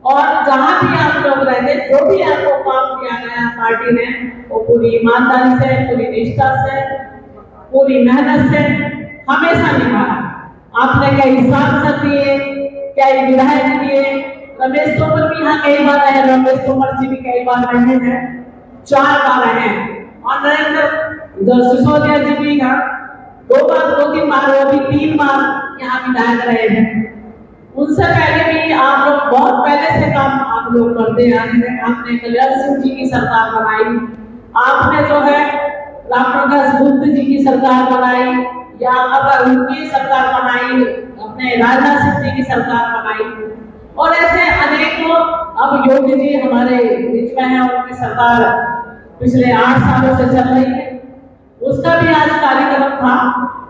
और जहां भी आप लोग रहते, जो भी आपको काम किया गया पार्टी ने, वो पूरी ईमानदारी से, पूरी निष्ठा से, पूरी मेहनत से हमेशा निभाया। आपने कई सांसद दिए, कई विधायक दिए, रमेश तोमर भी यहाँ कई बार रहे, रमेश तोमर जी भी कई बार रहे हैं, 4 बार रहे, और नरेंद्र सिसोदिया जी भी यहाँ 2 बार, 2-3 बार, वो भी 3 बार यहाँ विधायक रहे हैं। उनसे पहले भी आप लोग बहुत पहले से काम आप लोग करते आ रहे हैं। आपने कल्याण सिंह जी की सरकार बनाई, आपने जो है रामप्रकाश गुप्त जी की सरकार बनाई, या अगर उनकी सरकार बनाई, अपने राजनाथ सिंह जी की सरकार बनाई, और ऐसे अनेकों, अब योगी जी हमारे बीच में है, उनकी सरकार पिछले 8 सालों से चल रही है, उसका भी आज कार्यक्रम था।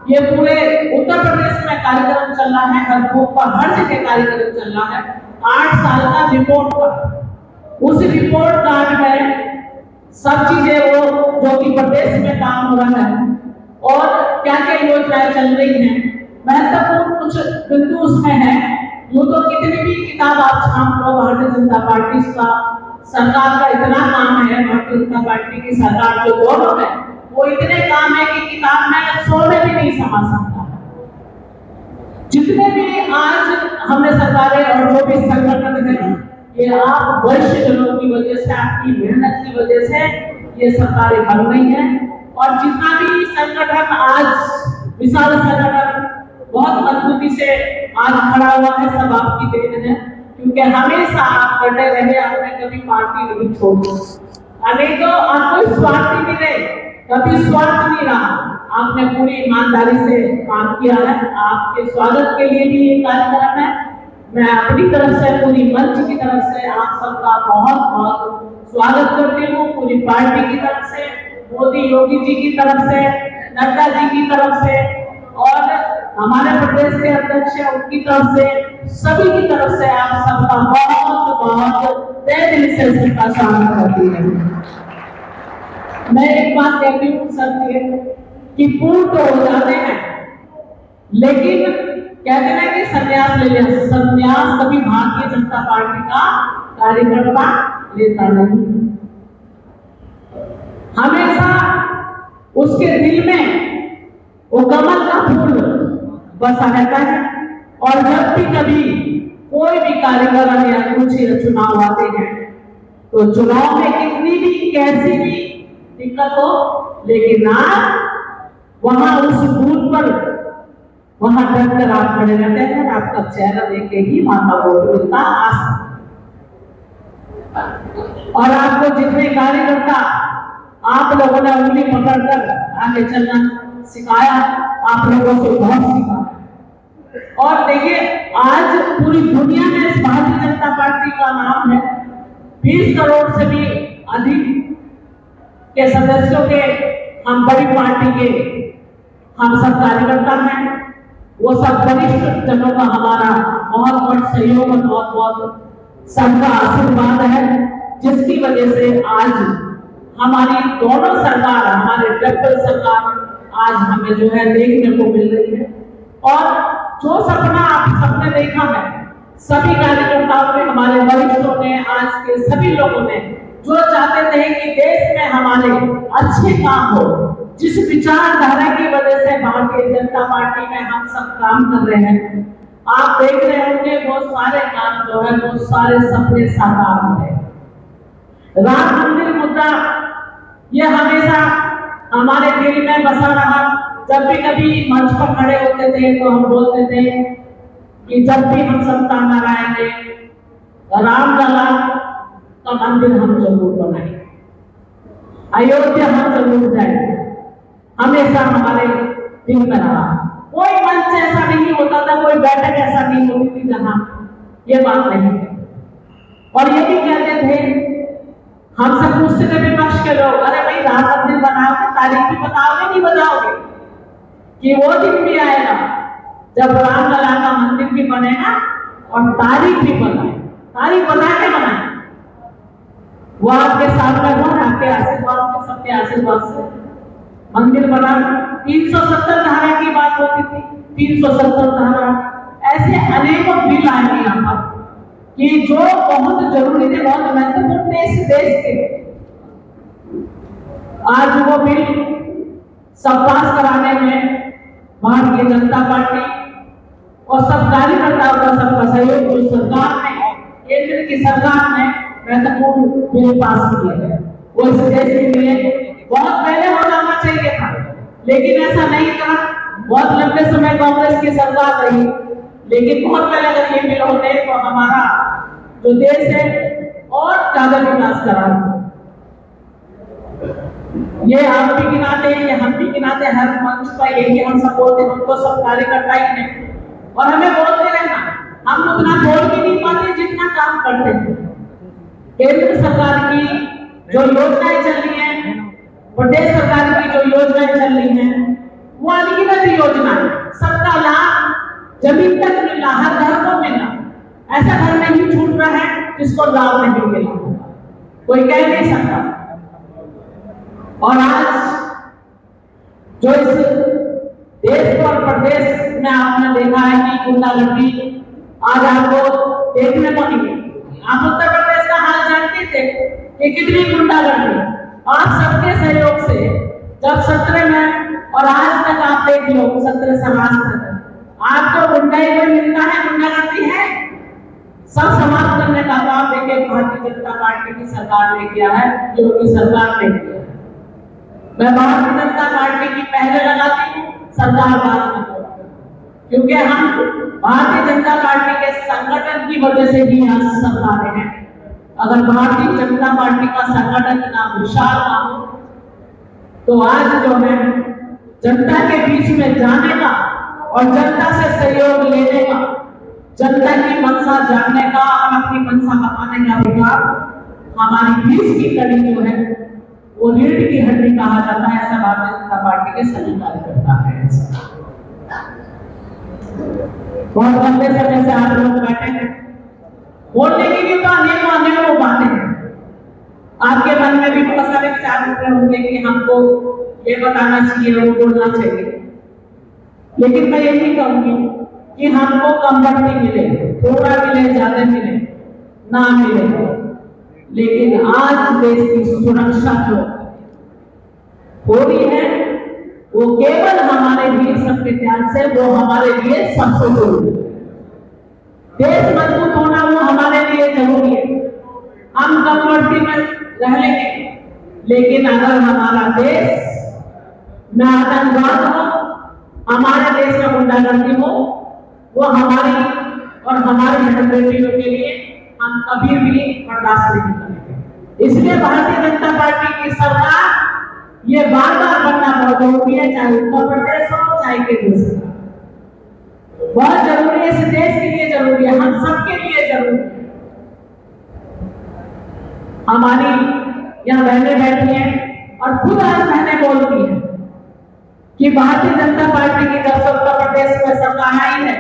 ये पूरे उत्तर प्रदेश में कार्यक्रम चल रहा है, हर बूथ पर हर जगह कार्यक्रम चल रहा है, 8 साल का रिपोर्ट कार्ड। उस रिपोर्ट कार्ड में सब चीजें वो जो कि प्रदेश में काम हो रहा है और क्या क्या योजनाएं चल रही हैं, महत्वपूर्ण कुछ बिंदु उसमें है। यूँ तो कितनी भी किताब आप छाप लो, भारतीय जनता पार्टी का सरकार का इतना काम है, भारतीय जनता पार्टी की सरकार जो दोनों है वो इतने काम है कि किताब में 100 में भी नहीं समा सकता। जितने भी आज हमने सरकारें और जो भी संगठन है, ये आप वरिष्ठ जनों की वजह से, आपकी मेहनत की वजह से ये सरकारें बन रही हैं। और जितना भी संगठन आज विशाल संगठन बहुत मजबूती से आज खड़ा हुआ है, सब आपकी देन है, क्योंकि हमेशा आप करते रहे, आपने कभी पार्टी नहीं छोड़ी, अनेकों आपको स्वार्थ नहीं रहे, कभी स्वार्थ नहीं रहा, आपने पूरी ईमानदारी से काम किया है। आपके स्वागत के लिए भी ये कार्यक्रम है, मैं अपनी तरफ से, पूरी मंच की तरफ से आप सबका बहुत बहुत स्वागत करती हूँ। पूरी पार्टी की तरफ से, मोदी योगी जी की तरफ से, नड्डा जी की तरफ से और हमारे प्रदेश के अध्यक्ष हैं उनकी तरफ से, सभी की तरफ से आप सबका बहुत बहुत तहे दिल से सबका स्वागत करती हूँ। मैं एक बात कहती हूँ सबसे कि पूर्ण तो हो जाते हैं, लेकिन कहते हैं कि संन्यास ले लिया, संन्यास कभी भारतीय जनता पार्टी का कार्यकर्ता लेता नहीं। हमेशा उसके दिल में वो कमल का फूल बसा रहता है और जब भी कभी कोई भी कार्यक्रम या कुछ चुनाव आते हैं तो चुनाव में कितनी भी कैसी भी दिक्कत हो, लेकिन आज वहां उस बूथ पर वहां डर कर आप खड़े रहते हैं, आपका चेहरा देख के ही माता वोट मिलता आस। और आपको जितने कार्यकर्ता आप लोगों ने उंगली पकड़कर आगे चलना सिखाया, आप लोगों से बहुत सीखा। और देखिए आज पूरी दुनिया में इस भारतीय जनता पार्टी का नाम है, 20 करोड़ से भी अधिक के सदस्यों के हम बड़ी पार्टी के हम सब कार्यकर्ता हैं। वो सब वरिष्ठ जनों का हमारा बहुत बहुत सहयोग और बहुत बहुत सबका आशीर्वाद है, जिसकी वजह से आज हमारी दोनों सरकार, हमारे डबल सरकार आज हमें जो है देखने को मिल रही है। और जो सपना आप सबने देखा है, सभी कार्यकर्ताओं ने, हमारे वरिष्ठों ने, आज के सभी लोगों ने जो चाहते थे कि देश में हमारे अच्छे काम हो, जिस विचारधारा की वजह से भारतीय जनता पार्टी में हम सब काम कर रहे हैं, आप देख रहे होंगे वो सारे काम जो है वो सारे सपने साकार हो रहे। राम मंदिर मुद्दा ये हमेशा हमारे दिल में बसा रहा। जब भी कभी मंच पर खड़े होते थे तो हम बोलते थे कि जब भी हम सत्ता में आएंगे रामलला का मंदिर हम जरूर बनाएंगे, अयोध्या हम जरूर जाएंगे। हमेशा हमारे दिल में रहा। कोई मंच ऐसा नहीं होता था, कोई बैठक ऐसा नहीं होती थी जहां ये बात नहीं है। और ये भी कहते थे, हम सब पूछते थे विपक्ष के लोग, अरे भाई राम मंदिर बनाओगे, तारीख भी बताओगे नहीं बताओगे? कि वो दिन भी आएगा जब रामलला का मंदिर भी बनेगा और तारीख भी बनाए। तारीख बना के बनाए, वो आपके सामने हो, आपके आशीर्वाद से, सबके आशीर्वाद से मंदिर बना। 370 धारा की बात होती थी, 370 धारा, ऐसे अनेकों बिल आए यहाँ पर कि जो बहुत जरूरी थे, बहुत महत्वपूर्ण थे इस देश के। आज वो बिल सब पास कराने में भारतीय जनता पार्टी और सब कार्यकर्ताओं का सबका सहयोग, जो सरकार ने, केंद्र की सरकार ने महत्वपूर्ण बिल पास किए हैं, वो इस देश के लिए बहुत पहले हो जाना चाहिए था, लेकिन ऐसा नहीं था। बहुत लंबे समय कांग्रेस की सरकार रही, लेकिन बहुत पहले अगर ये बिल होते तो हमारा जो देश है और ज्यादा विकास करा। ये आप भी गिनाते हैं, ये हम भी गिनाते हैं, हर मंच पर यही हम सब बोलते हैं, हम तो सब कार्यकर्ता ही हैं और हमें बोलते रहना। हम उतना बोल भी नहीं पाते जितना काम करते हैं। केंद्र सरकार की जो योजनाएं चल रही हैं, प्रदेश सरकार की जो योजनाएं चल रही हैं, वो अनगिनत योजना, सबका लाभ जमीन तक मिला, हर घर को मिला। ऐसा घर नहीं छूट रहा है जिसको लाभ नहीं मिला, कोई कह नहीं सकता। और आज जो इस देश और प्रदेश में आपने देखा है कि गुंडागर्दी आज आपको देखने को नहीं मिली। आप उत्तर प्रदेश का हाल जानते थे कि कितनी गुंडागर्दी, आप सबके सहयोग से जब 17 में और आज तक आप देख लो 17 से आज तक आपको गुंडाई में मिलता है, गुंडागर्दी है, सब समाप्त करने का काम देखिए भारतीय जनता पार्टी की सरकार ने किया है, योगी सरकार ने किया। मैं भारतीय जनता पार्टी की पहले लगाती हूँ, सरकार बाद में, क्योंकि हम भारतीय जनता पार्टी के संगठन की वजह से ही आज सरकार हैं। अगर भारतीय जनता पार्टी का संगठन इतना विशाल ना हो तो आज जो है जनता के बीच में जाने का और जनता से सहयोग लेने का जनता की मंशा जानने का और अपनी मंशा बताने का अधिकार हमारी बीच की कड़ी जो है वो रीढ़ की हड्डी कहा जाता है। ऐसा भारतीय जनता पार्टी के सभी कार्यकर्ता है। बहुत लंबे समय से आप लोग बैठे हैं, बोलने की भी तो अनेकों बातें हैं। आपके मन में भी बहुत सारे विचार उठ रहे होंगे कि हमको ये बताना चाहिए, वो बोलना चाहिए, लेकिन मैं यही कहूंगी कि हमको कम वक्त मिले, थोड़ा मिले, ज्यादा मिले, ना मिले, लेकिन आज देश की सुरक्षा जो हो रही है वो केवल हमारे वीर सबके त्याग से, वो हमारे लिए सबसे जरूरी है। देश मजबूत होना वो हमारे लिए जरूरी है। हम कम वक्त में रह लेंगे, लेकिन अगर हमारा देश में आतंकवाद हो, हमारे देश में गुंडागर्दी हो, वो हमारी और हमारी बेटियों के लिए हम कभी भी बर्दाश्त नहीं करेंगे। इसलिए भारतीय जनता पार्टी की सरकार ये बार बार बनना बहुत जरूरी है, चाहे उत्तर प्रदेश हो चाहे केंद्र सरकार। बहुत जरूरी है, इस देश के लिए जरूरी है, हम सबके लिए जरूरी है। हमारी यहाँ बहनें बैठी हैं और खुद आज बहनें बोलती हैं कि भारतीय जनता पार्टी की जब से उत्तर प्रदेश में सरकार आई है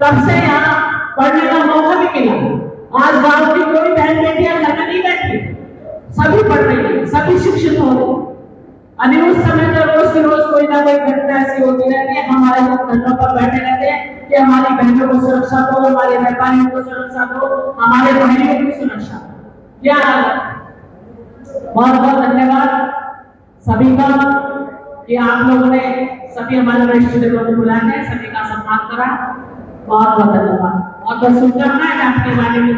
तब से यहाँ पढ़ने का मौका भी मिला। आज गांव की कोई बहन बेटियां घर में नहीं बैठी, सभी पढ़ रही है, सभी शिक्षित हो रहे। उस समय तो रोज की रोज कोई ना कोई घटना ऐसी होती रहती है, हमारे लोग घरों पर बैठे रहते हैं कि हमारी बहनों को सुरक्षा दो, हमारे व्यापारियों को सुरक्षा दो, हमारे भाइयों की सुरक्षा दो। क्या बहुत बहुत धन्यवाद सभी का कि आप लोगों ने सभी हमारे वरिष्ठ लोगों को बुलाने, सभी का सम्मान करा। बहुत बहुत धन्यवाद। और बहुत शुभकामनाएं आपके बारे में।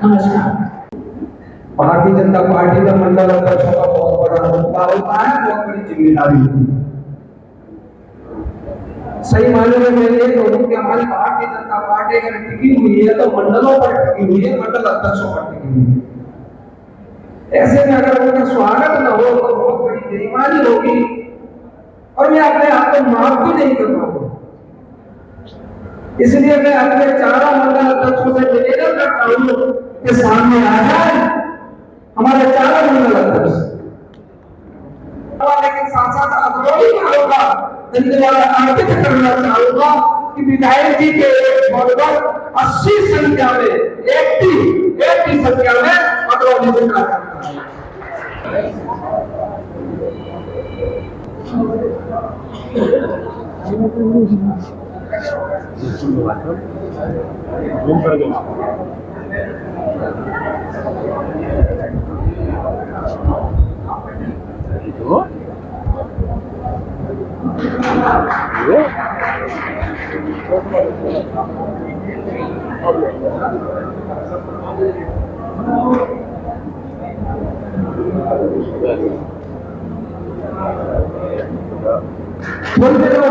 नमस्कार। भारतीय जनता पार्टी का मंडल अध्यक्षों का बहुत बड़ा रुतबा होता है, बहुत बड़ी जिम्मेदारी होती है। सही मायने में मैं ये कहूँ कि हमारी भारतीय जनता पार्टी अगर टिकी हुई है तो मंडलों पर टिकी हुई है, मंडल अध्यक्षों पर टिकी हुई है। ऐसे में अगर उनका स्वागत न हो तो बहुत बड़ी बेईमानी होगी और मैं अपने आप को माफ भी नहीं कर पाऊंगा। इसलिए मैं अपने चारों मंडल अध्यक्षों से निवेदन करता हूँ कि सामने आ जाए हमारे चारों मंडल अध्यक्ष। लेकिन साथ साथ अग्रणी होगा धन्यवाद अर्पित करना चाहूंगा कि विधायक जी के लगभग 80 संख्या में 80 संख्या में अग्रणी से कार्य करता है। बोलते रहो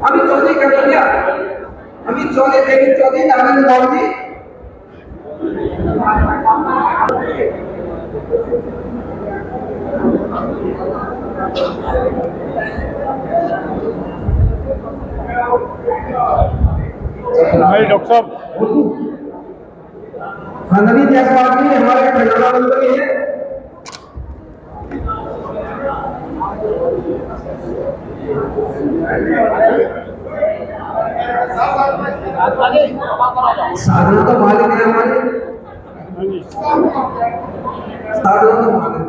अभी चौधरी कर दिया, अभी चौधरी नारायण गौड़ जी डॉक्टर साहब नवीन जायसवाल जी हमारे खजाना मंत्री हैं। साधना तो मालिक है हमारे, साधना तो मालिक।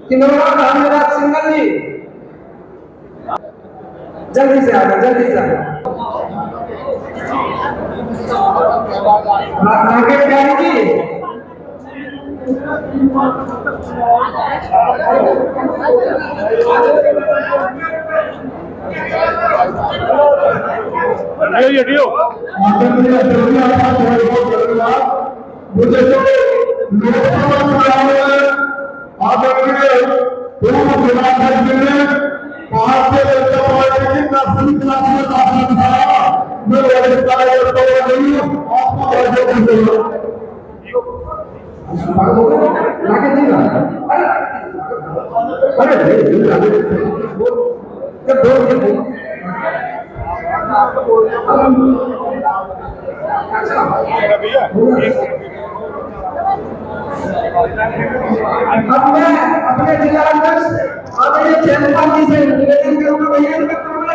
किन्नौरा रामविलास सिंघल जी जल्दी से आगे, जल्दी से आगे। राकेश प्यारी जी मुझे जो लोकसभा चुनाव में आदरणीय पूर्व प्रधानमंत्री ने भारतीय जनता पार्टी की राष्ट्रीय क्लास में दाखिल था, मैं वही कार्य करता हुआ नहीं हूँ। आपको लाके नहीं रहा अरे अब मैं अपने जिला अध्यक्ष आदरणीय चंद्रपाल जी से निवेदन करूंगा भैया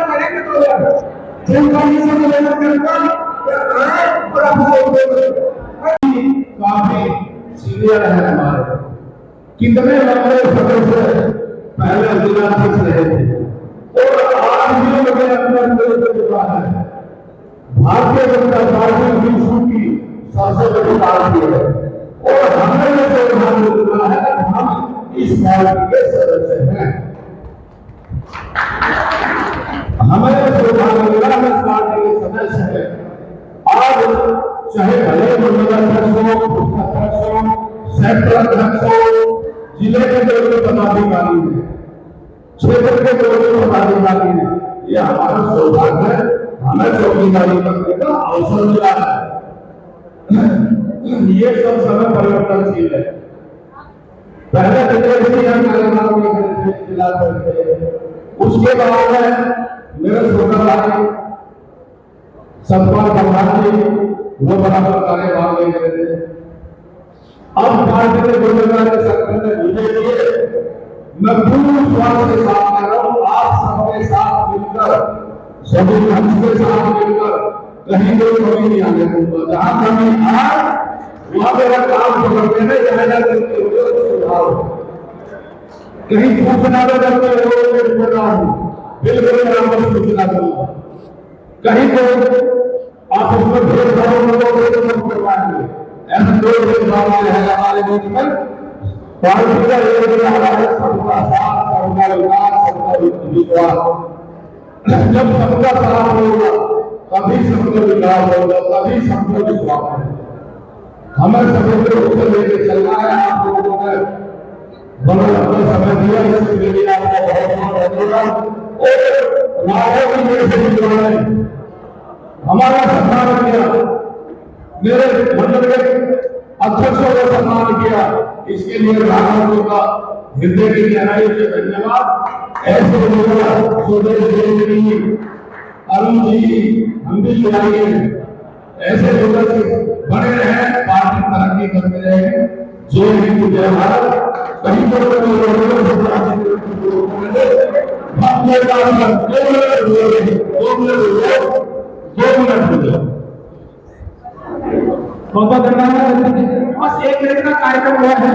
करेंगे तो चंद्रपाल जी से निवेदन करूंगा और आपसे काफी सीनियर है हमारे कितने लंबे समय से पहले जिला अध्यक्ष रहे थे और आज भी मेरे अंदर चुका है भारतीय जनता पार्टी विश्व की सबसे बड़ी पार्टी है और हमें जो ध्यान देना है हम इस पार्टी के सदस्य हैं हमें जो ध्यान देना है इस पार्टी के सदस्य हैं आज चाहे भले मंडल अध्यक्ष हो अध्यक्ष हो सेक्टर अध्यक्ष हो जिले के जो पदाधिकारी हैं क्षेत्र के जो पदाधिकारी हैं ये हमारा सौभाग्य है हमें चौकीदारी करने का अवसर मिला है ये सब समय परिवर्तनशील है पहले हम जिला थे उसके बाद में मेरे छोटा भाई सतपाल प्रधान जी वो बराबर कार्यभार ले रहे थे अब पार्टी के जिम्मेदार संगठन ने विजय किए मैं पूर्ण विश्वास के साथ कह रहा हूँ आप सबके साथ मिलकर सभी मंच के साथ मिलकर कहीं कोई कमी नहीं आने दूंगा जहां कमी आए वहां मेरा काम पकड़ते हैं जहां सुधार कहीं सूचना करते बिल्कुल सूचना करूंगा कहीं को आप उसमें भेदभाव करवाएंगे ऐसे दो भेदभाव है हमारे देश में पार्टी का एक सबका साथ सबका विकास सबका विश्वास जब सबका साथ होगा तभी सबका विकास होगा तभी सबका विश्वास होगा हमें सभी को उत्तर लेके चलना है आप लोगों ने बड़ा लंबा समय दिया इसके लिए आपका बहुत बहुत धन्यवाद और लाखों की मेरे से जुड़े हमारा सम्मान किया मेरे मंडल के अध्यक्षों को सम्मान किया इसके लिए राघव का हृदय की गहराई से धन्यवाद ऐसे लोग सुदेश देवी अरुण जी हम भी चाहिए ऐसे लोग बने रहे पार्टी तरक्की करते रहे जो हिंदू जय भारत कहीं पर बहुत धन्यवाद बस एक मिनट का कार्यक्रम हुआ है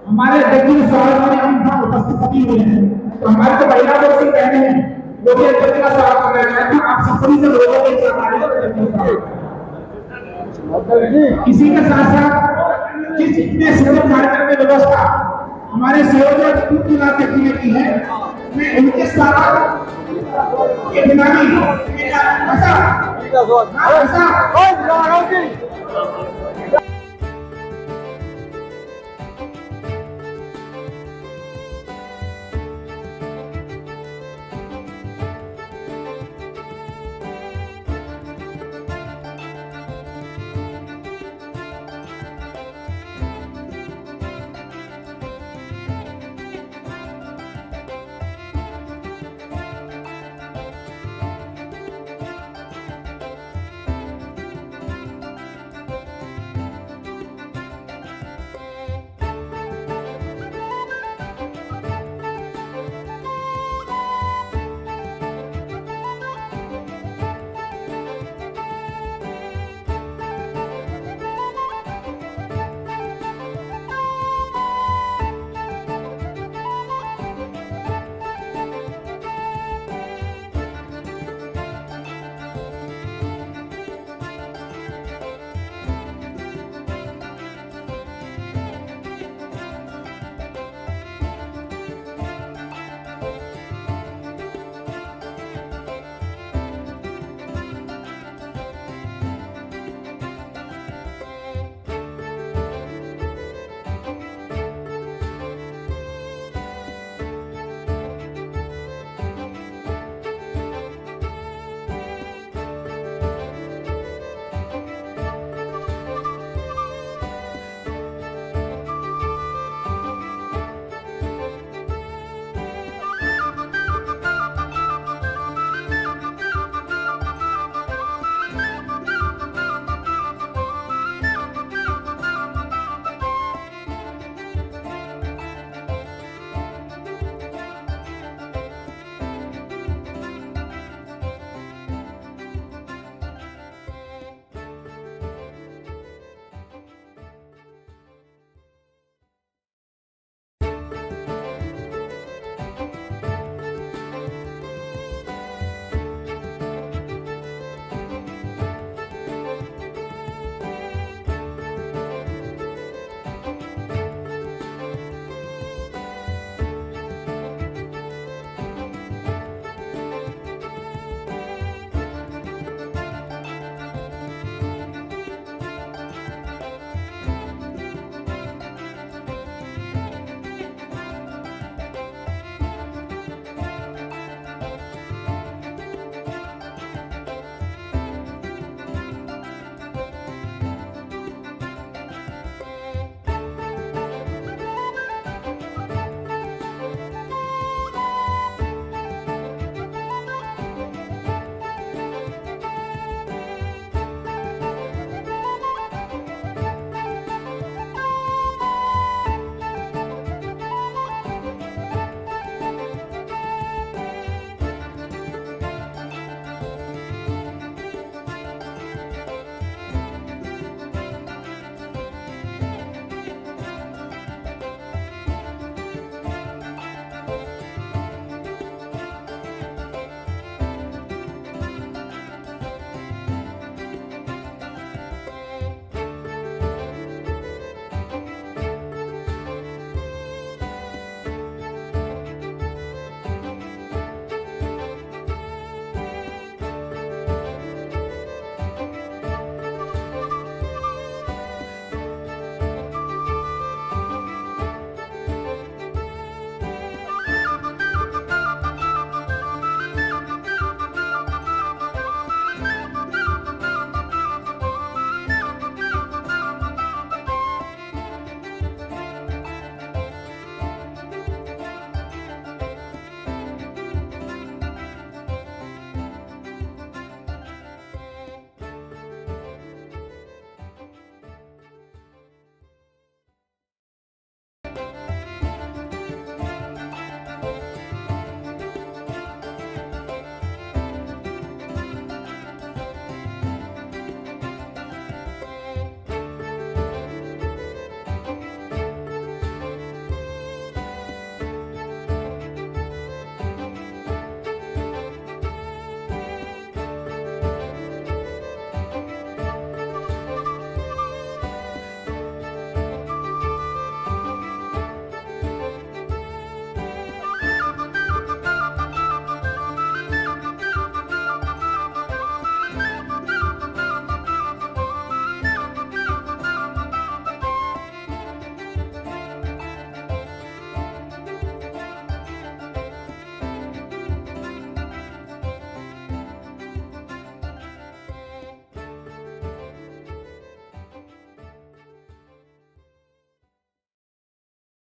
हमारे अध्यक्ष स्वागत में हम उपस्थित सभी हुए हैं तो हमारे जो महिला लोग से कहने हैं वो भी अध्यक्ष का स्वागत करना चाहते हैं आप सभी से लोगों के इसी के साथ साथ जिस इतने सेवक कार्यक्रम की व्यवस्था हमारे सेवक की बात की है मैं उनके साथ ये बिनामी ऐसा